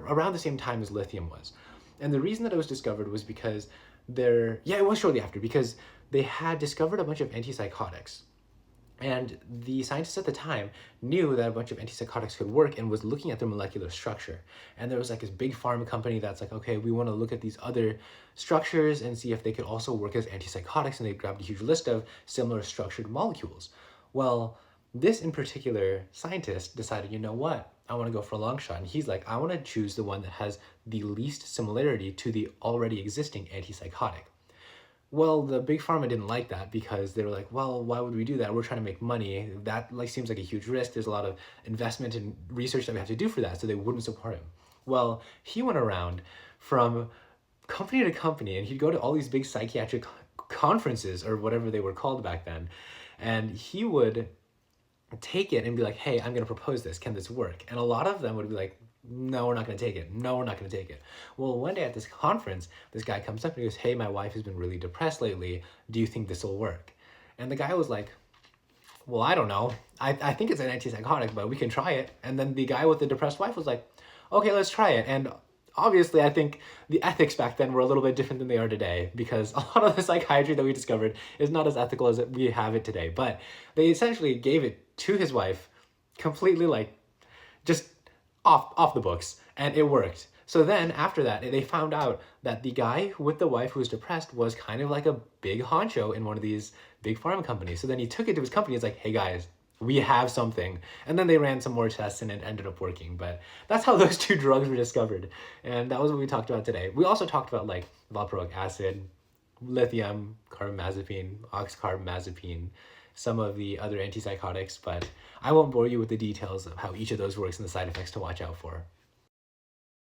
around the same time as lithium was. And the reason that it was discovered was because it was shortly after, because they had discovered a bunch of antipsychotics. And the scientists at the time knew that a bunch of antipsychotics could work and was looking at their molecular structure. And there was like this big pharma company that's like, okay, we want to look at these other structures and see if they could also work as antipsychotics. And they grabbed a huge list of similar structured molecules. Well, this in particular scientist decided, you know what? I want to go for a long shot. And he's like, I want to choose the one that has the least similarity to the already existing antipsychotic. Well, the big pharma didn't like that because they were like, well, why would we do that? We're trying to make money. That like seems like a huge risk. There's a lot of investment and research that we have to do for that. So they wouldn't support him. Well, he went around from company to company and he'd go to all these big psychiatric conferences or whatever they were called back then. And he would take it and be like, hey, I'm going to propose this. Can this work? And a lot of them would be like, no, we're not going to take it. No, we're not going to take it. Well, one day at this conference, this guy comes up and he goes, hey, my wife has been really depressed lately. Do you think this will work? And the guy was like, well, I don't know. I think it's an antipsychotic, but we can try it. And then the guy with the depressed wife was like, okay, let's try it. And obviously, I think the ethics back then were a little bit different than they are today, because a lot of the psychiatry that we discovered is not as ethical as we have it today. But they essentially gave it to his wife completely like just off the books, and it worked. So then after that, they found out that the guy with the wife who was depressed was kind of like a big honcho in one of these big pharma companies. So then he took it to his company. It's like, hey guys, we have something. And then they ran some more tests and it ended up working. But that's how those two drugs were discovered. And that was what we talked about today. We also talked about like valproic acid, lithium, carbamazepine, oxcarbazepine, some of the other antipsychotics, but I won't bore you with the details of how each of those works and the side effects to watch out for.